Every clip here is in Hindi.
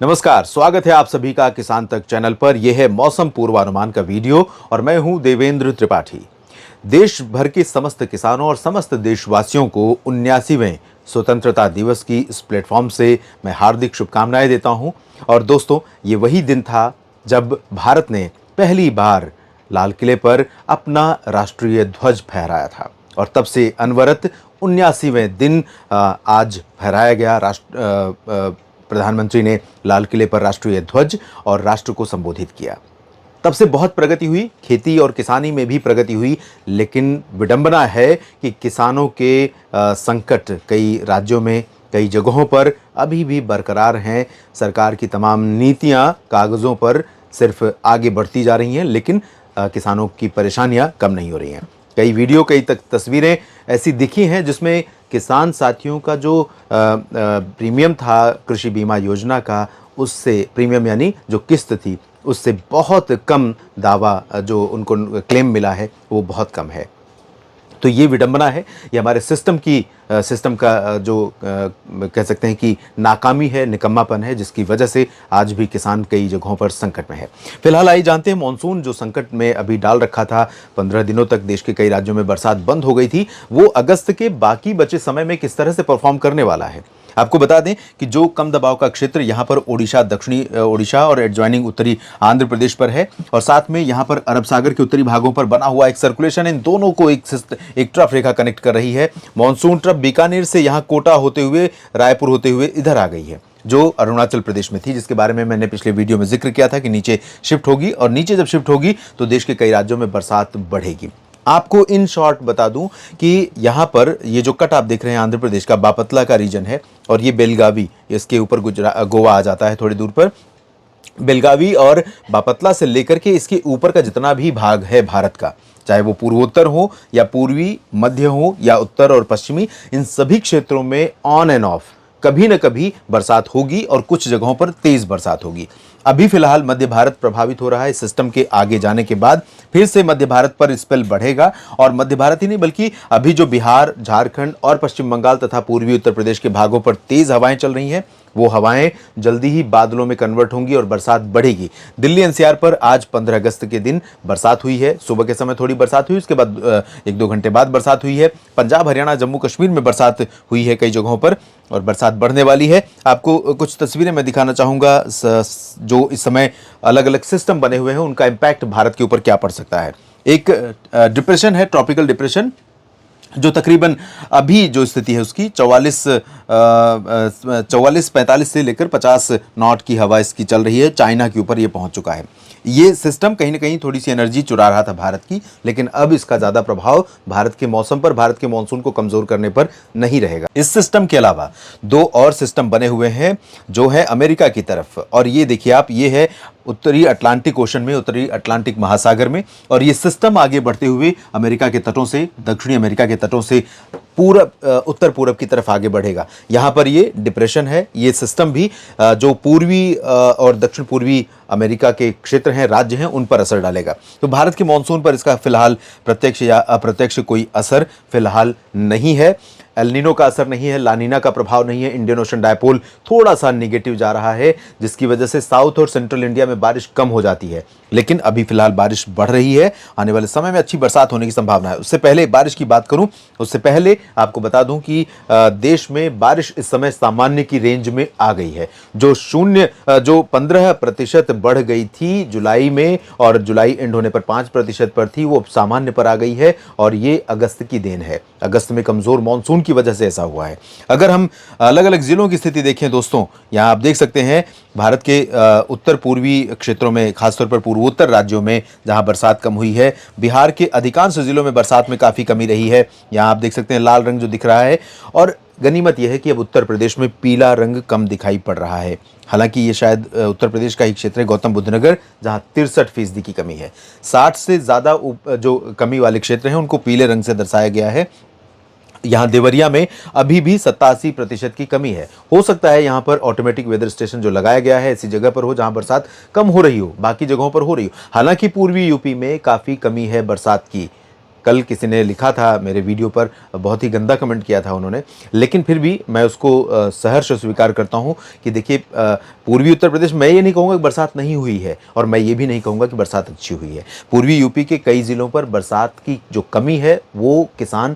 नमस्कार, स्वागत है आप सभी का किसान तक चैनल पर। यह है मौसम पूर्वानुमान का वीडियो और मैं हूं देवेंद्र त्रिपाठी। देश भर के समस्त किसानों और समस्त देशवासियों को 79वें स्वतंत्रता दिवस की इस प्लेटफॉर्म से मैं हार्दिक शुभकामनाएं देता हूं। और दोस्तों, ये वही दिन था जब भारत ने पहली बार लाल किले पर अपना राष्ट्रीय ध्वज फहराया था और तब से अनवरत 79वें दिन आज फहराया गया। प्रधानमंत्री ने लाल किले पर राष्ट्रीय ध्वज और राष्ट्र को संबोधित किया। तब से बहुत प्रगति हुई, खेती और किसानी में भी प्रगति हुई, लेकिन विडंबना है कि किसानों के संकट कई राज्यों में, कई जगहों पर अभी भी बरकरार हैं। सरकार की तमाम नीतियां कागज़ों पर सिर्फ आगे बढ़ती जा रही हैं, लेकिन किसानों की परेशानियां कम नहीं हो रही हैं। कई वीडियो, कई तस्वीरें ऐसी दिखी हैं जिसमें किसान साथियों का जो प्रीमियम था कृषि बीमा योजना का, उससे प्रीमियम यानी जो किस्त थी, उससे बहुत कम दावा जो उनको क्लेम मिला है वो बहुत कम है। तो ये विडंबना है, ये हमारे सिस्टम का जो कह सकते हैं कि नाकामी है, निकम्मापन है, जिसकी वजह से आज भी किसान कई जगहों पर संकट में है। फिलहाल आइए जानते हैं मॉनसून जो संकट में अभी डाल रखा था, 15 दिनों तक देश के कई राज्यों में बरसात बंद हो गई थी, वो अगस्त के बाकी बचे समय में किस तरह से परफॉर्म करने वाला है। आपको बता दें कि जो कम दबाव का क्षेत्र यहाँ पर दक्षिणी ओडिशा और एडजॉइनिंग उत्तरी आंध्र प्रदेश पर है, और साथ में यहाँ पर अरब सागर के उत्तरी भागों पर बना हुआ एक सर्कुलेशन इन दोनों को एक ट्रफ रेखा कनेक्ट कर रही है। मानसून ट्रफ बीकानेर से यहाँ कोटा होते हुए, रायपुर होते हुए इधर आ गई है, जो अरुणाचल प्रदेश में थी, जिसके बारे में मैंने पिछले वीडियो में जिक्र किया था कि नीचे शिफ्ट होगी, और नीचे जब शिफ्ट होगी तो देश के कई राज्यों में बरसात बढ़ेगी। आपको इन शॉर्ट बता दूं कि यहाँ पर ये जो कट आप देख रहे हैं आंध्र प्रदेश का बापतला का रीजन है, और ये बेलगावी, इसके ऊपर गोवा आ जाता है थोड़ी दूर पर। बेलगावी और बापतला से लेकर के इसके ऊपर का जितना भी भाग है भारत का, चाहे वो पूर्वोत्तर हो या पूर्वी मध्य हो या उत्तर और पश्चिमी, इन सभी क्षेत्रों में ऑन एंड ऑफ कभी न कभी बरसात होगी और कुछ जगहों पर तेज बरसात होगी। अभी फिलहाल मध्य भारत प्रभावित हो रहा है। सिस्टम के आगे जाने के बाद फिर से मध्य भारत पर स्पेल बढ़ेगा, और मध्य भारत ही नहीं बल्कि अभी जो बिहार, झारखंड और पश्चिम बंगाल तथा पूर्वी उत्तर प्रदेश के भागों पर तेज हवाएं चल रही हैं, वो हवाएं जल्दी ही बादलों में कन्वर्ट होंगी और बरसात बढ़ेगी। दिल्ली एनसीआर पर आज 15 अगस्त के दिन बरसात हुई है। सुबह के समय थोड़ी बरसात हुई, उसके बाद 1-2 घंटे बाद बरसात हुई है। पंजाब, हरियाणा, जम्मू कश्मीर में बरसात हुई है कई जगहों पर, और बरसात बढ़ने वाली है। आपको कुछ तस्वीरें मैं दिखाना चाहूँगा जो इस समय अलग अलग सिस्टम बने हुए हैं, उनका इम्पैक्ट भारत के ऊपर क्या पड़ सकता है। एक डिप्रेशन है, ट्रॉपिकल डिप्रेशन, जो तकरीबन अभी जो स्थिति है उसकी 44-45 से लेकर 50 नॉट की हवा इसकी चल रही है। चाइना के ऊपर ये पहुंच चुका है। ये सिस्टम कहीं ना कहीं थोड़ी सी एनर्जी चुरा रहा था भारत की, लेकिन अब इसका ज़्यादा प्रभाव भारत के मौसम पर, भारत के मानसून को कमज़ोर करने पर नहीं रहेगा। इस सिस्टम के अलावा 2 और सिस्टम बने हुए हैं, जो है अमेरिका की तरफ, और ये देखिए आप, ये है उत्तरी अटलांटिक ओशन में, उत्तरी अटलांटिक महासागर में, और ये सिस्टम आगे बढ़ते हुए अमेरिका के तटों से, दक्षिणी अमेरिका के तटों से पूरब, उत्तर पूरब की तरफ आगे बढ़ेगा। यहाँ पर ये डिप्रेशन है। ये सिस्टम भी जो पूर्वी और दक्षिण पूर्वी अमेरिका के क्षेत्र हैं, राज्य हैं, उन पर असर डालेगा। तो भारत के मानसून पर इसका फिलहाल प्रत्यक्ष या अप्रत्यक्ष कोई असर फिलहाल नहीं है। एल नीनो का असर नहीं है, लानीना का प्रभाव नहीं है। इंडियन ओशन डायपोल थोड़ा सा निगेटिव जा रहा है, जिसकी वजह से साउथ और सेंट्रल इंडिया में बारिश कम हो जाती है, लेकिन अभी फिलहाल बारिश बढ़ रही है। आने वाले समय में अच्छी बरसात होने की संभावना है। उससे पहले बारिश की बात करूं, उससे पहले आपको बता दूं कि देश में बारिश इस समय सामान्य की रेंज में आ गई है। जो 15% बढ़ गई थी जुलाई में, और जुलाई एंड होने पर 5% पर थी, वो सामान्य पर आ गई है, और ये अगस्त की देन है। अगस्त में कमजोर मानसून की वजह से ऐसा हुआ है। अगर हम अलग अलग जिलों की स्थिति देखें दोस्तों, यहाँ आप देख सकते हैं भारत के उत्तर पूर्वी क्षेत्रों में, खासतौर पर पूर्वोत्तर राज्यों में जहाँ बरसात कम हुई है, बिहार के अधिकांश जिलों में बरसात में काफ़ी कमी रही है। यहाँ आप देख सकते हैं लाल रंग जो दिख रहा है, और गनीमत यह है कि अब उत्तर प्रदेश में पीला रंग कम दिखाई पड़ रहा है। हालांकि ये शायद उत्तर प्रदेश का ही क्षेत्र है, गौतम बुद्ध नगर, जहाँ 63% की कमी है। 60 से ज़्यादा जो कमी वाले क्षेत्र हैं उनको पीले रंग से दर्शाया गया है। यहाँ देवरिया में अभी भी 87% की कमी है। हो सकता है यहाँ पर ऑटोमेटिक वेदर स्टेशन जो लगाया गया है ऐसी जगह पर हो जहाँ बरसात कम हो रही हो, बाकी जगहों पर हो रही हो। हालांकि पूर्वी यूपी में काफ़ी कमी है बरसात की, कल किसी ने लिखा था मेरे वीडियो पर, बहुत ही गंदा कमेंट किया था उन्होंने, लेकिन फिर भी मैं उसको सहर्ष स्वीकार करता हूं कि देखिए पूर्वी उत्तर प्रदेश, मैं ये नहीं कहूँगा कि बरसात नहीं हुई है और मैं ये भी नहीं कहूँगा कि बरसात अच्छी हुई है। पूर्वी यूपी के कई ज़िलों पर बरसात की जो कमी है वो किसान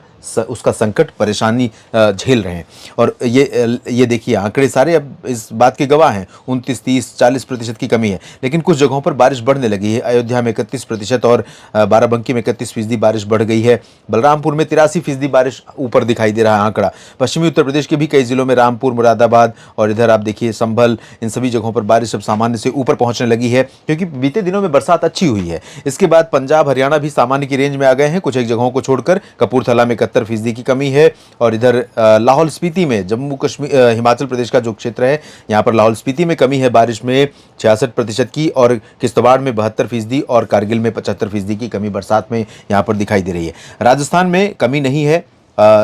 उसका संकट परेशानी झेल रहे हैं। और ये देखिए आंकड़े सारे अब इस बात के गवाह हैं, 29, 30, 40% की कमी है। लेकिन कुछ जगहों पर बारिश बढ़ने लगी है। अयोध्या में 31% और बाराबंकी में 31% बारिश बढ़ गई है। बलरामपुर में 83% बारिश ऊपर दिखाई दे रहा है आंकड़ा। पश्चिमी उत्तर प्रदेश के भी कई जिलों में रामपुर, मुरादाबाद और इधर आप देखिए संभल, इन सभी जगहों पर बारिश अब सामान्य से ऊपर पहुंचने लगी है, क्योंकि बीते दिनों में बरसात अच्छी हुई है। इसके बाद पंजाब, हरियाणा भी सामान्य की रेंज में आ गए हैं, कुछ एक जगहों को छोड़कर। कपूरथला में 71% की कमी है और इधर लाहौल स्पीति में, जम्मू कश्मीर हिमाचल प्रदेश का जो क्षेत्र है, यहाँ पर लाहौल स्पीति में कमी है बारिश में 66% की, और किश्तवाड़ में 72% और कारगिल में 75% की कमी बरसात में यहाँ पर दिखाई दे रही है। राजस्थान में कमी नहीं है,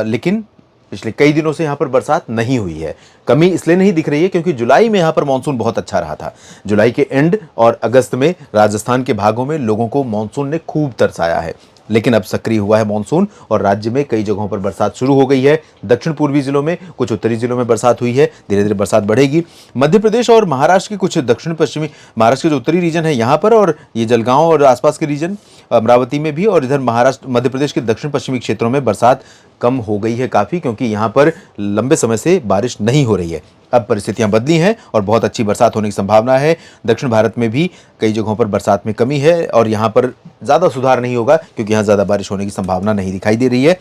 लेकिन पिछले कई दिनों से यहाँ पर बरसात नहीं हुई है। कमी इसलिए नहीं दिख रही है क्योंकि जुलाई में यहाँ पर मानसून बहुत अच्छा रहा था। जुलाई के एंड और अगस्त में राजस्थान के भागों में लोगों को मानसून ने खूब तरसाया है, लेकिन अब सक्रिय हुआ है मानसून और राज्य में कई जगहों पर बरसात शुरू हो गई है। दक्षिण पूर्वी जिलों में, कुछ उत्तरी जिलों में बरसात हुई है, धीरे धीरे बरसात बढ़ेगी। मध्य प्रदेश और महाराष्ट्र के कुछ दक्षिण पश्चिमी, महाराष्ट्र के जो उत्तरी रीजन है यहाँ पर, और ये जलगांव और आसपास के रीजन, अमरावती में भी, और इधर महाराष्ट्र मध्य प्रदेश के दक्षिण पश्चिमी क्षेत्रों में बरसात कम हो गई है काफ़ी, क्योंकि यहाँ पर लंबे समय से बारिश नहीं हो रही है। अब परिस्थितियां बदली हैं और बहुत अच्छी बरसात होने की संभावना है। दक्षिण भारत में भी कई जगहों पर बरसात में कमी है और यहाँ पर ज़्यादा सुधार नहीं होगा क्योंकि यहाँ ज़्यादा बारिश होने की संभावना नहीं दिखाई दे रही है।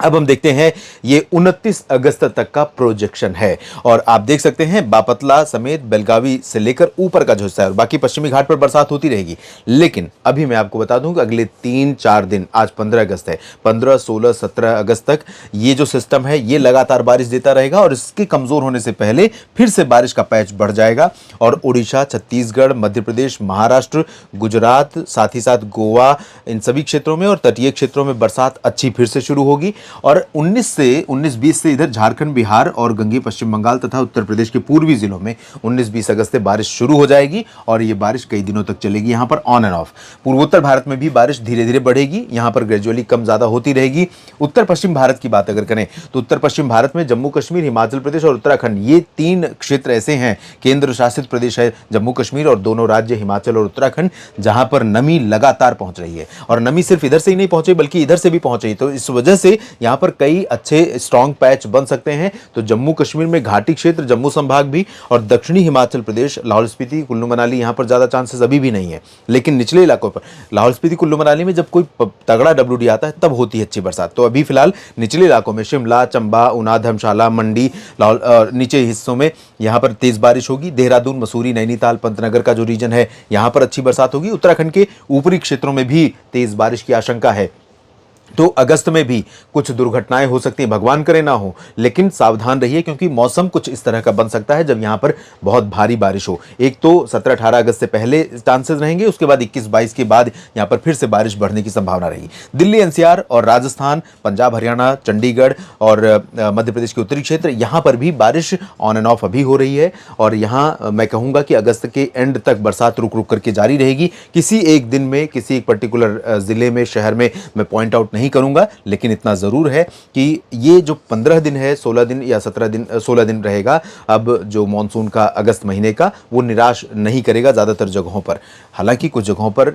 अब हम देखते हैं, ये 29 अगस्त तक का प्रोजेक्शन है और आप देख सकते हैं बापतला समेत बेलगावी से लेकर ऊपर का जो हिस्सा है और बाकी पश्चिमी घाट पर बरसात होती रहेगी। लेकिन अभी मैं आपको बता दूं कि अगले 3-4 दिन, आज 15 अगस्त है, 15, 16, 17 अगस्त तक ये जो सिस्टम है ये लगातार बारिश देता रहेगा और इसके कमजोर होने से पहले फिर से बारिश का पैच बढ़ जाएगा और उड़ीसा, छत्तीसगढ़, मध्य प्रदेश, महाराष्ट्र, गुजरात, साथ ही साथ गोवा, इन सभी क्षेत्रों में और तटीय क्षेत्रों में बरसात अच्छी फिर से शुरू होगी। और 19-20 से इधर झारखंड, बिहार और गंगेय पश्चिम बंगाल तथा उत्तर प्रदेश के पूर्वी जिलों में 19-20 अगस्त से बारिश शुरू हो जाएगी और ये बारिश कई दिनों तक चलेगी यहाँ पर ऑन एंड ऑफ। पूर्वोत्तर भारत में भी बारिश धीरे धीरे बढ़ेगी, यहाँ पर ग्रेजुअली कम ज़्यादा होती रहेगी। उत्तर पश्चिम भारत की बात अगर करें तो उत्तर पश्चिम भारत में जम्मू कश्मीर, हिमाचल प्रदेश और उत्तराखंड, ये 3 क्षेत्र ऐसे हैं, केंद्र शासित प्रदेश है जम्मू कश्मीर और दोनों राज्य हिमाचल और उत्तराखंड, जहाँ पर नमी लगातार पहुँच रही है और नमी सिर्फ इधर से ही नहीं पहुँची बल्कि इधर से भी पहुँच रही। तो इस वजह से यहाँ पर कई अच्छे स्ट्रॉन्ग पैच बन सकते हैं। तो जम्मू कश्मीर में घाटी क्षेत्र, जम्मू संभाग भी और दक्षिणी हिमाचल प्रदेश, लाहौल स्पीति, कुल्लू मनाली, यहाँ पर ज़्यादा चांसेस अभी भी नहीं है। लेकिन निचले इलाकों पर, लाहौल स्पीति, कुल्लू मनाली में जब कोई तगड़ा WD आता है तब होती है अच्छी बरसात। तो अभी फिलहाल निचले इलाकों में शिमला, चंबा, ऊना, धर्मशाला, मंडी, लाहौल नीचे हिस्सों में यहाँ पर तेज बारिश होगी। देहरादून, मसूरी, नैनीताल, पंतनगर का जो रीजन है यहाँ पर अच्छी बरसात होगी। उत्तराखंड के ऊपरी क्षेत्रों में भी तेज बारिश की आशंका है। तो अगस्त में भी कुछ दुर्घटनाएं हो सकती हैं, भगवान करे ना हो, लेकिन सावधान रहिए क्योंकि मौसम कुछ इस तरह का बन सकता है जब यहाँ पर बहुत भारी बारिश हो। एक तो 17-18 अगस्त से पहले चांसेस रहेंगे, उसके बाद 21-22 के बाद यहाँ पर फिर से बारिश बढ़ने की संभावना रहेगी। दिल्ली NCR और राजस्थान, पंजाब, हरियाणा, चंडीगढ़ और मध्य प्रदेश के उत्तरी क्षेत्र, यहाँ पर भी बारिश ऑन एंड ऑफ अभी हो रही है और यहाँ मैं कहूँगा कि अगस्त के एंड तक बरसात रुक रुक करके जारी रहेगी। किसी एक दिन में, किसी एक पर्टिकुलर जिले में, शहर में मैं पॉइंट आउट नहीं करूंगा, लेकिन इतना जरूर है कि ये जो 15 दिन है, 16 दिन या 16 दिन रहेगा अब जो मॉनसून का अगस्त महीने का, वो निराश नहीं करेगा ज़्यादातर जगहों पर। हालांकि कुछ जगहों पर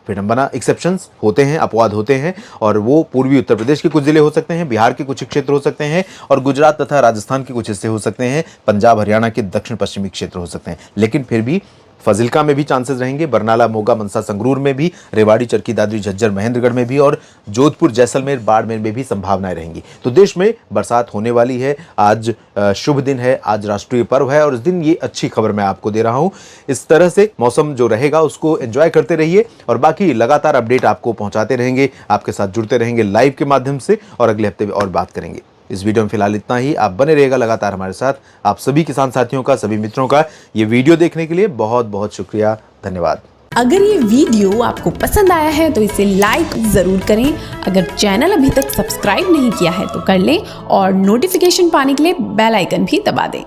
विडंबना, एक्सेप्शंस होते हैं, अपवाद होते हैं और वो पूर्वी उत्तर प्रदेश के कुछ जिले हो सकते हैं, बिहार के कुछ क्षेत्र हो सकते हैं और गुजरात तथा राजस्थान के कुछ हिस्से हो सकते हैं, पंजाब, हरियाणा के दक्षिण पश्चिमी क्षेत्र हो सकते हैं। लेकिन फिर भी फजिल्का में भी चांसेस रहेंगे, बरनाला, मोगा, मनसा, संगरूर में भी, रेवाड़ी, चरखी दादरी, झज्जर, महेंद्रगढ़ में भी और जोधपुर, जैसलमेर, बाड़मेर में भी संभावनाएं रहेंगी। तो देश में बरसात होने वाली है। आज शुभ दिन है, आज राष्ट्रीय पर्व है और इस दिन ये अच्छी खबर मैं आपको दे रहा हूँ। इस तरह से मौसम जो रहेगा उसको एंजॉय करते रहिए और बाकी लगातार अपडेट आपको पहुँचाते रहेंगे, आपके साथ जुड़ते रहेंगे लाइव के माध्यम से और अगले हफ्ते और बात करेंगे। इस वीडियो में फिलहाल इतना ही। आप बने रहिएगा लगातार हमारे साथ। आप सभी किसान साथियों का, सभी मित्रों का ये वीडियो देखने के लिए बहुत बहुत शुक्रिया, धन्यवाद। अगर ये वीडियो आपको पसंद आया है तो इसे लाइक जरूर करें। अगर चैनल अभी तक सब्सक्राइब नहीं किया है तो कर लें और नोटिफिकेशन पाने के लिए बेल आइकन भी दबा दें।